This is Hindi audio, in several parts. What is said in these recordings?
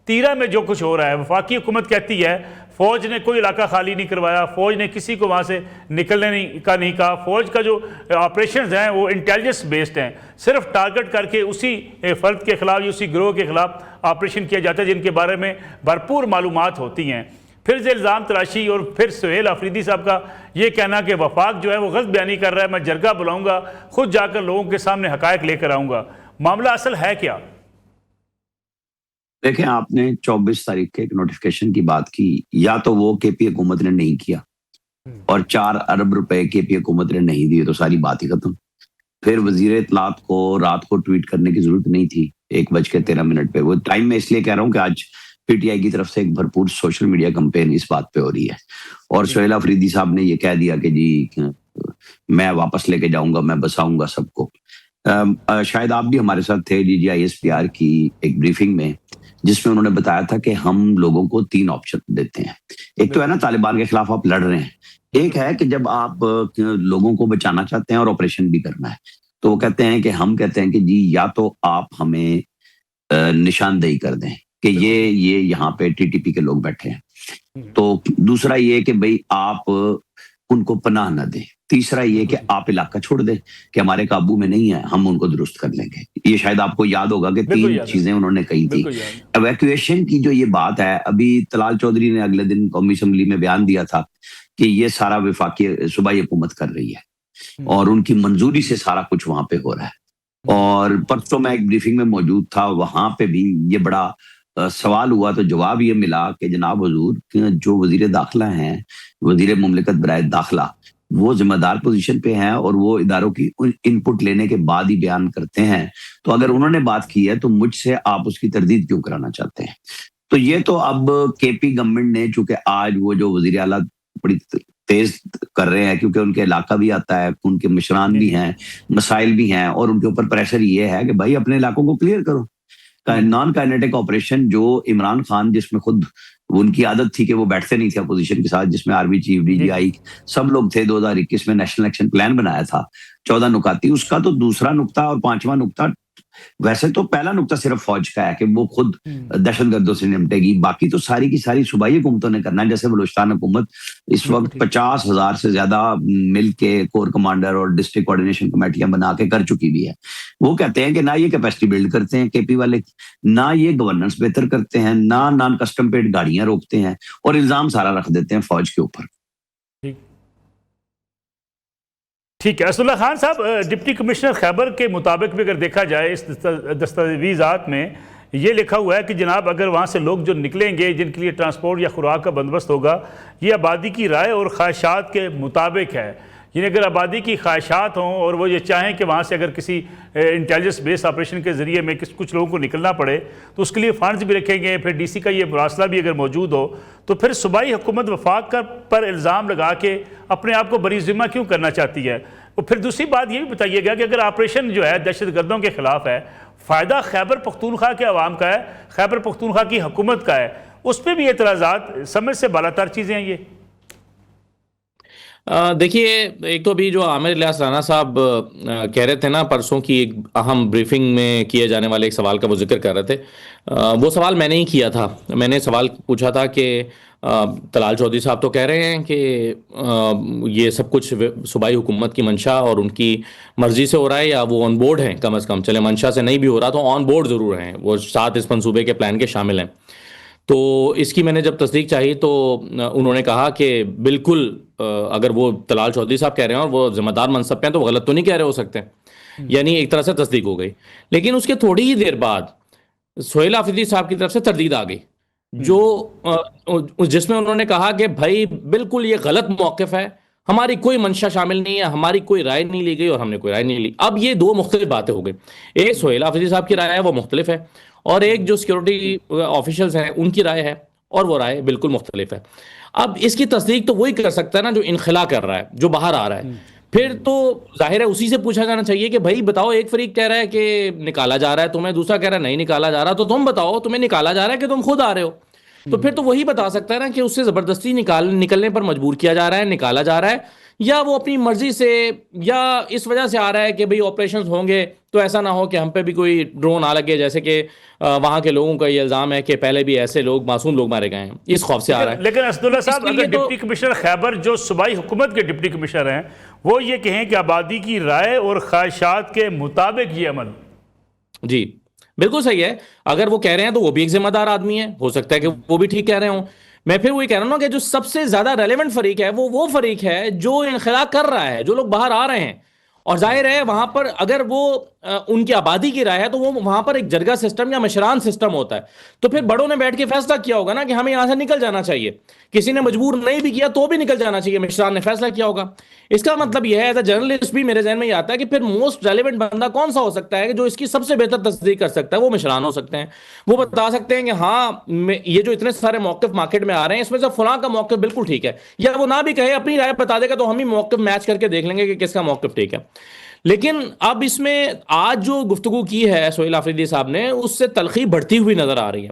तीरा में जो कुछ हो रहा है, वफाकी हुकूमत कहती है फ़ौज ने कोई इलाका खाली नहीं करवाया, फ़ौज ने किसी को वहाँ से निकलने नहीं कहा, फ़ौज का जो ऑपरेशंस हैं वो इंटेलिजेंस बेस्ड हैं, सिर्फ टारगेट करके उसी फ़र्द के ख़िलाफ़ या उसी गिरोह के ख़िलाफ़ ऑपरेशन किया जाता है जिनके बारे में भरपूर मालूमात होती हैं। फिर से इल्ज़ाम तराशी और फिर सुहेल अफरीदी साहब का ये कहना कि वफाक जो है वो गलत बयानी कर रहा है, मैं जरगा बुलाऊंगा, खुद जाकर लोगों के सामने हकायक लेकर आऊँगा। मामला असल है क्या? देखें, आपने 24 तारीख के एक नोटिफिकेशन की बात की, या तो वो केपी हुकूमत ने नहीं किया और 4 अरब रुपए केपी हुकूमत ने नहीं दिए तो सारी बात ही खत्म। फिर वजीर इत्तलात को रात को ट्वीट करने की जरूरत नहीं थी 1:13 पे। वो टाइम में इसलिए कह रहा हूँ कि आज पीटीआई की तरफ से एक भरपूर सोशल मीडिया कैंपेन इस बात पे हो रही है और सुहेल अफरीदी साहब ने ये कह दिया कि जी मैं वापस लेके जाऊंगा, मैं बसाऊंगा सबको। शायद आप भी हमारे साथ थे DGISPR की एक ब्रीफिंग में, जिसमें उन्होंने बताया था कि हम लोगों को 3 ऑप्शन देते हैं। एक तो है ना, तालिबान के खिलाफ आप लड़ रहे हैं, एक है कि जब आप लोगों को बचाना चाहते हैं और ऑपरेशन भी करना है, तो वो कहते हैं कि हम कहते हैं कि जी या तो आप हमें निशानदेही कर दें कि ये यहाँ पे TTP के लोग बैठे हैं, तो दूसरा ये कि भाई आप उनको पनाह न दें, तीसरा ये कि आप इलाका छोड़ दें कि हमारे काबू में नहीं है, हम उनको दुरुस्त कर लेंगे। ये शायद आपको याद होगा कि 3 चीजें उन्होंने कही थी। एवैक्यूएशन की जो ये बात है, अभी तलाल चौधरी ने अगले दिन कौमी असम्बली में बयान दिया था कि ये सारा वफाकी सूबाई हुकूमत कर रही है और उनकी मंजूरी से सारा कुछ वहां पे हो रहा है। और परसों मैं एक ब्रीफिंग में मौजूद था, वहां पे भी ये बड़ा सवाल हुआ, तो जवाब ये मिला कि जनाब हुजूर जो वजीर दाखिला हैं, वजीर मुमलिकत बराए दाखिला, वो जिम्मेदार पोजीशन पे हैं और वो इदारों की इनपुट लेने के बाद ही बयान करते हैं। तो अगर उन्होंने बात की है तो मुझसे आप उसकी तरदीद क्यों कराना चाहते हैं? तो ये तो अब केपी गवर्नमेंट ने, चूंकि आज वो जो वजीर आला बड़ी तेज कर रहे हैं, क्योंकि उनके इलाका भी आता है, उनके मशरान भी हैं, मसाइल भी हैं और उनके ऊपर प्रेशर ये है कि भाई अपने इलाकों को क्लियर करो। नॉन काइनेटिक ऑपरेशन जो इमरान खान, जिसमें खुद उनकी आदत थी कि वो बैठते नहीं थे अपोजिशन के साथ, जिसमें आर्मी चीफ, DGI सब लोग थे, 2021 में नेशनल एक्शन प्लान बनाया था 14 नुकाती, उसका तो दूसरा नुक्ता और 5वां नुक्ता, वैसे तो पहला नुक्ता सिर्फ फौज का है कि वो खुद दहशतगर्दों से निपटेगी, बाकी तो सारी की सारी सूबाई हुकूमतों ने करना है। जैसे बलूचिस्तान हुकूमत इस वक्त 50,000 से ज्यादा मिल के कोर कमांडर और डिस्ट्रिक्ट कोऑर्डिनेशन कमेटियां बना के कर चुकी भी है। वो कहते हैं कि ना ये कैपेसिटी बिल्ड करते हैं केपी वाले, ना ये गवर्नेंस बेहतर करते हैं, ना नॉन कस्टम पेड गाड़ियां रोकते हैं और इल्जाम सारा रख देते हैं फौज के ऊपर। ठीक है असदुल्ला खान साहब, डिप्टी कमिश्नर खैबर के मुताबिक भी अगर देखा जाए इस दस्तावेज़ात में ये लिखा हुआ है कि जनाब अगर वहाँ से लोग जो निकलेंगे जिनके लिए ट्रांसपोर्ट या खुराक का बंदोबस्त होगा, ये आबादी की राय और ख्वाहिशात के मुताबिक है। यानी अगर आबादी की ख्वाहिशात हों और वो ये चाहें कि वहाँ से अगर किसी इंटेलिजेंस बेस्ड ऑपरेशन के ज़रिए में कुछ लोगों को निकलना पड़े तो उसके लिए फ़ंड्स भी रखेंगे, फिर DC का ये मुरासला भी अगर मौजूद हो, तो फिर सूबाई हुकूमत वफाक का पर इल्ज़ाम लगा के अपने आप को बरी ज़िम्मा क्यों करना चाहती है? और फिर दूसरी बात ये भी बताइएगा कि अगर ऑपरेशन जो है दहशतगर्दों के खिलाफ है, फ़ायदा खैबर पख्तूनख्वा के अवाम का है, खैबर पख्तूनख्वा की हुकूमत का है, उस पर भी एतराज़ात समझ से बालातर चीज़ें हैं ये। देखिए, एक तो अभी जो आमिर इलियास राना साहब कह रहे थे ना, परसों की एक अहम ब्रीफिंग में किए जाने वाले एक सवाल का वो जिक्र कर रहे थे, वो सवाल मैंने ही किया था। मैंने सवाल पूछा था कि तलाल चौधरी साहब तो कह रहे हैं कि ये सब कुछ सूबाई हुकूमत की मंशा और उनकी मर्जी से हो रहा है, या वो ऑन बोर्ड हैं, कम अज़ कम चले मंशा से नहीं भी हो रहा तो ऑन बोर्ड ज़रूर हैं, वो साथ इस मंसूबे के प्लान के शामिल हैं। तो इसकी मैंने जब तस्दीक चाही तो उन्होंने कहा कि बिल्कुल अगर वो तलाल चौधरी साहब कह रहे हैं और वो जिम्मेदार मनसब पे हैं तो वो गलत तो नहीं कह रहे हो सकते, यानी एक तरह से तस्दीक हो गई। लेकिन उसके थोड़ी ही देर बाद सुहेल अफरीदी साहब की तरफ से तरदीद आ गई, जो जिसमें उन्होंने कहा कि भाई बिल्कुल ये गलत मौक़िफ़ है, हमारी कोई मंशा शामिल नहीं है, हमारी कोई राय नहीं ली गई और हमने कोई राय नहीं ली। अब ये 2 मुख्तलिफ बातें हो गई, एक सुहेल अफरीदी साहब की राय है वो मुख्तलिफ है, और एक जो सिक्योरिटी ऑफिशियल्स हैं उनकी राय है और वो राय बिल्कुल मुख्तलिफ है। अब इसकी तस्दीक तो वही कर सकता है ना जो इनखिला कर रहा है, जो बाहर आ रहा है। फिर तो जाहिर है उसी से पूछा जाना चाहिए कि भाई बताओ, एक फरीक कह रहा है कि निकाला जा रहा है तुम्हें, दूसरा कह रहा है नहीं निकाला जा रहा, तो तुम बताओ तुम्हें निकाला जा रहा है कि तुम खुद आ रहे हो? तो फिर तो वही बता सकता है ना कि उससे ज़बरदस्ती निकलने पर मजबूर किया जा रहा है, निकाला जा रहा है, या वो अपनी मर्जी से या इस वजह से आ रहा है कि भाई ऑपरेशंस होंगे तो ऐसा ना हो कि हम पे भी कोई ड्रोन आ लगे, जैसे कि वहां के लोगों का ये इल्जाम है कि पहले भी ऐसे लोग, मासूम लोग मारे गए हैं, इस खौफ से आ रहा है। लेकिन असदुल्ला साहब, इसके अगर लिए तो डिप्टी कमिश्नर खैबर जो सूबाई हुकूमत के डिप्टी कमिश्नर हैं, वो ये कहें कि आबादी की राय और ख्वाहिशात के मुताबिक ये अमल। जी बिल्कुल सही है। अगर वो कह रहे हैं तो वो भी एक जिम्मेदार आदमी है, हो सकता है कि वो भी ठीक कह रहे हों। मैं फिर वही कह रहा हूं ना कि जो सबसे ज्यादा रेलेवेंट फरीक है वो फरीक है जो इनखला कर रहा है, जो लोग बाहर आ रहे हैं। और जाहिर है वहां पर अगर वो उनकी आबादी की राय है तो वो वहां पर एक जरगा सिस्टम या मशरान सिस्टम होता है। तो फिर बड़ों ने बैठ के फैसला किया होगा ना कि हमें यहां से निकल जाना चाहिए। किसी ने मजबूर नहीं भी किया तो भी निकल जाना चाहिए, मशरान ने फैसला किया होगा। इसका मतलब यह है, एज अ जर्नलिस्ट भी मेरे जहन में ये आता है कि फिर मोस्ट रेलेवेंट बंदा कौन सा हो सकता है जो इसकी सबसे बेहतर तस्दीक कर सकता है। वो मशरान हो सकते हैं। वो बता सकते हैं कि हाँ ये जो इतने सारे मौक़िफ़ मार्केट में आ रहे हैं इसमें से फलां का मौक़िफ़ बिल्कुल ठीक है, या वो ना भी कहे अपनी राय बता देगा तो हम ही मौक़िफ़ मैच करके देख लेंगे कि किसका मौक़िफ़ ठीक है। लेकिन अब इसमें आज जो गुफ्तगू की है सोहेल आफरीदी साहब ने, उससे तलखी बढ़ती हुई नजर आ रही है।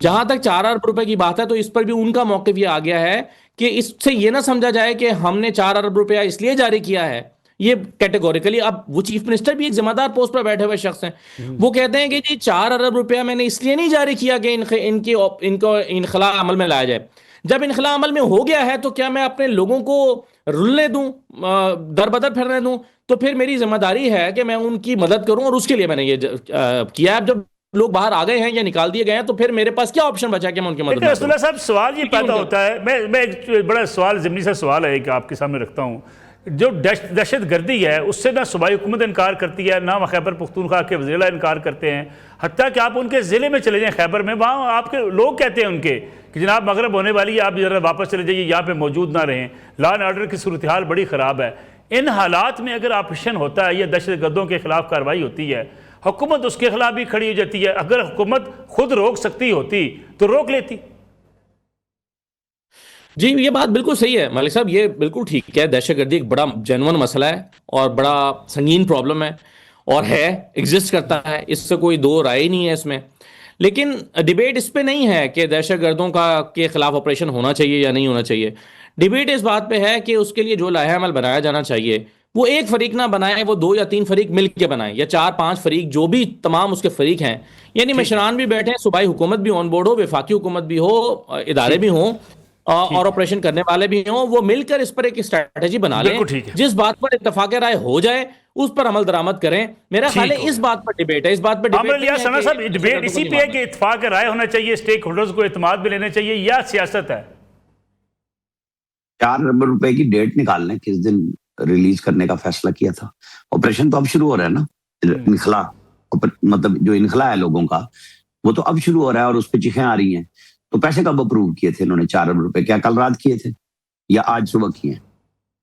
जहां तक 4 अरब रुपए की बात है तो इस पर भी उनका मौक़िफ़ ये आ गया है कि इससे ये ना समझा जाए कि हमने 4 अरब रुपया इसलिए जारी किया है। ये कैटेगोरिकली, अब वो चीफ मिनिस्टर भी एक जिम्मेदार पोस्ट पर बैठे हुए शख्स हैं, वो कहते हैं कि जी 4 अरब रुपया मैंने इसलिए नहीं जारी किया कि इनको इनखला अमल में लाया जाए। जब इनखला अमल में हो गया है तो क्या मैं अपने लोगों को रुलने दूं, दर बदर फिरने दूं? तो फिर मेरी जिम्मेदारी है कि मैं उनकी मदद करूं, और उसके लिए मैंने ये किया। अब जब लोग बाहर आ गए हैं या निकाल दिए गए हैं तो फिर मेरे पास क्या ऑप्शन बचा कि मैं उनकी मदद ना रसूलुल्लाह करूं? साहब, सवाल ये पैदा होता है, मैं एक बड़ा सवाल, ज़िमनी सा सवाल है कि आपके सामने रखता हूँ। जो दहशत गर्दी है उससे ना सूबाई हुकूमत इनकार करती है, ना खैबर पख्तूनख्वा के वज़ीर इनकार करते हैं। हत्ता कि आप उनके ज़िले में चले जाएं खैबर में, वहाँ आपके लोग कहते हैं उनके कि जनाब मगरब होने वाली है, आप ज़रा वापस चले जाइए, यहाँ पे मौजूद ना रहें, लॉ एंड ऑर्डर की सूरत हाल बड़ी ख़राब है। इन हालात में अगर ऑपरेशन होता है या दहशत गर्दों के खिलाफ कार्रवाई होती है, हुकूमत उसके खिलाफ भी खड़ी हो जाती है। अगर हुकूमत खुद रोक सकती होती तो रोक लेती। जी ये बात बिल्कुल सही है मलिक साहब, ये बिल्कुल ठीक है। दहशतगर्दी एक बड़ा जेन्युइन मसला है और बड़ा संगीन प्रॉब्लम है, और है, एग्जिस्ट करता है, इससे कोई दो राय ही नहीं है इसमें। लेकिन डिबेट इस पे नहीं है कि दहशतगर्दों का के खिलाफ ऑपरेशन होना चाहिए या नहीं होना चाहिए। डिबेट इस बात पे है कि उसके लिए जो लाहे अमल बनाया जाना चाहिए वो एक फरीक ना बनाए, वो 2 या 3 फरीक मिल के बनाए, या 4-5 फरीक, जो भी तमाम उसके फरीक हैं। यानी मशरान भी बैठे, सूबाई हुकूमत भी ऑन बोर्ड हो, वफाकी हुकूमत भी हो, इदारे भी हों, और ऑपरेशन करने वाले भी हों, वो मिलकर इस पर एक स्ट्रैटेजी बना लें। जिस बात पर इत्तफाक राय हो जाए उस पर अमल दरामद करें। मेरा ख्याल है इस बात पर डिबेट है, इस बात पर डिबेट इसी पे है कि इत्तफाक राय होना चाहिए, स्टेक होल्डर्स को इत्मीनान में लेना चाहिए, या सियासत है। 4 अरब रुपए की डेट निकाल लें, किस दिन रिलीज करने का फैसला किया था। ऑपरेशन तो अब शुरू हो रहा है ना, इनखला, मतलब जो इनखला है लोगों का वो तो अब शुरू हो रहा है और उस पर चीखें आ रही हैं। तो पैसे कब अप्रूव किए थे इन्होंने 4 अरब रुपए? क्या कल रात किए थे या आज सुबह किए हैं?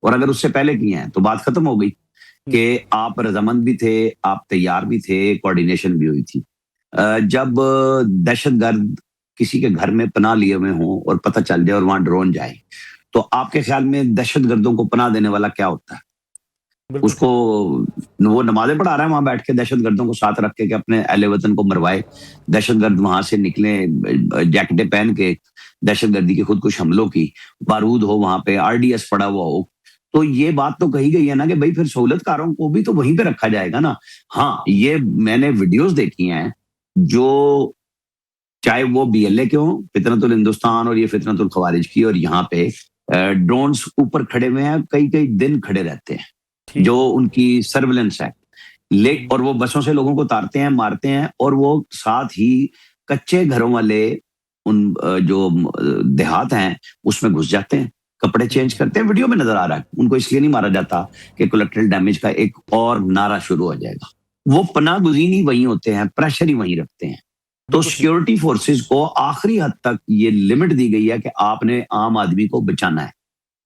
और अगर उससे पहले किए हैं तो बात खत्म हो गई कि आप रजामंद भी थे, आप तैयार भी थे, कोऑर्डिनेशन भी हुई थी। जब दहशतगर्द किसी के घर में पनाह लिए हुए हों और पता चल जाए और वहां ड्रोन जाए, तो आपके ख्याल में दहशतगर्दों को पनाह देने वाला क्या होता है? उसको वो नमाजें पढ़ा रहा है वहां बैठ के, दहशतगर्दों को साथ रख के कि अपने अहले वतन को मरवाए, दहशतगर्द वहां से निकले जैकेटें पहन के दहशतगर्दी के खुदकुश हमलों की, बारूद हो वहां पे, आरडीएस पड़ा हुआ हो। तो ये बात तो कही गई है ना कि भाई फिर सहूलतकारों को भी तो वहीं पे रखा जाएगा ना। हाँ, ये मैंने वीडियोस देखी हैं जो, चाहे वो बीएलए के हो, फितरतुल हिंदुस्तान और ये फितरतुल खवारिज की, और यहाँ पे ड्रोन्स ऊपर खड़े हुए हैं, कई कई दिन खड़े रहते हैं, जो उनकी सर्विलेंस है। और वो बसों से लोगों को उतारते हैं, मारते हैं, और वो साथ ही कच्चे घरों वाले उन जो देहात हैं उसमें घुस जाते हैं, कपड़े चेंज करते हैं। वीडियो में नजर आ रहा है। उनको इसलिए नहीं मारा जाता कि कोलेक्ट्रल डैमेज का एक और नारा शुरू हो जाएगा। वो पनाह गुज़ीर वहीं होते हैं, प्रेशर ही वहीं रखते हैं। तो सिक्योरिटी फोर्सेस को आखिरी हद तक ये लिमिट दी गई है कि आपने आम आदमी को बचाना है।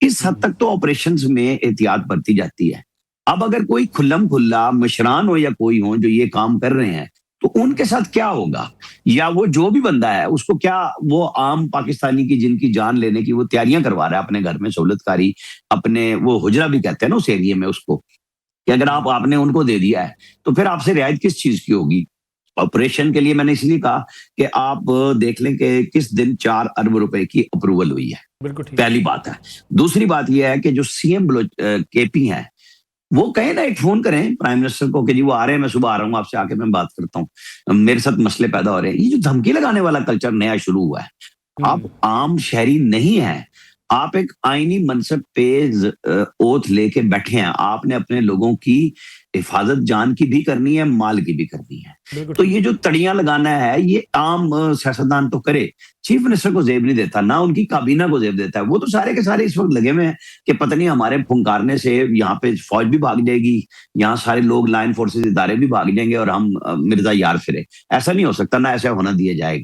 इस हद तक तो ऑपरेशंस में एहतियात बरती जाती है। अब अगर कोई खुल्लम खुल्ला मशरान हो या कोई हो जो ये काम कर रहे हैं, तो उनके साथ क्या होगा? या वो जो भी बंदा है उसको क्या, वो आम पाकिस्तानी की जिनकी जान लेने की वो तैयारियां करवा रहा है अपने घर में, सहूलतकारी, अपने वो हुजरा भी कहते हैं ना उस एरिया में उसको, कि अगर आपने उनको दे दिया है तो फिर आपसे रियायत किस चीज की होगी? ऑपरेशन के लिए मैंने इसलिए कहा कि आप देख लें कि किस दिन 4 अरब रुपए की अप्रूवल हुई है। बिल्कुल ठीक। पहली बात है। दूसरी बात यह है कि जो सीएम केपी है वो कहे ना, एक फोन करें प्राइम मिनिस्टर को कि जी वो आ रहे हैं, मैं सुबह आ रहा हूँ, आपसे आके मैं बात करता हूँ, मेरे साथ मसले पैदा हो रहे हैं। ये जो धमकी लगाने वाला कल्चर नया शुरू हुआ है, आप आम शहरी नहीं है, आप एक आईनी मनसब पे ओथ लेके बैठे हैं, आपने अपने लोगों की हिफाजत जान की भी करनी है, माल की भी करनी है। बिल्कुल तो ठीक। ये जो तड़ियां लगाना है ये आम सियासतदान तो करे, चीफ मिनिस्टर को जेब नहीं देता, ना उनकी काबीना को जेब देता है। वो तो सारे के सारे इस वक्त लगे हुए हैं कि पता नहीं हमारे फुंकारने से यहाँ पे फौज भी भाग जाएगी, यहाँ सारे लोग लाइन फोर्सेस इदारे भी भाग जाएंगे और हम मिर्जा यार फिरे। ऐसा नहीं हो सकता, ना ऐसा होना दिया जाएगा।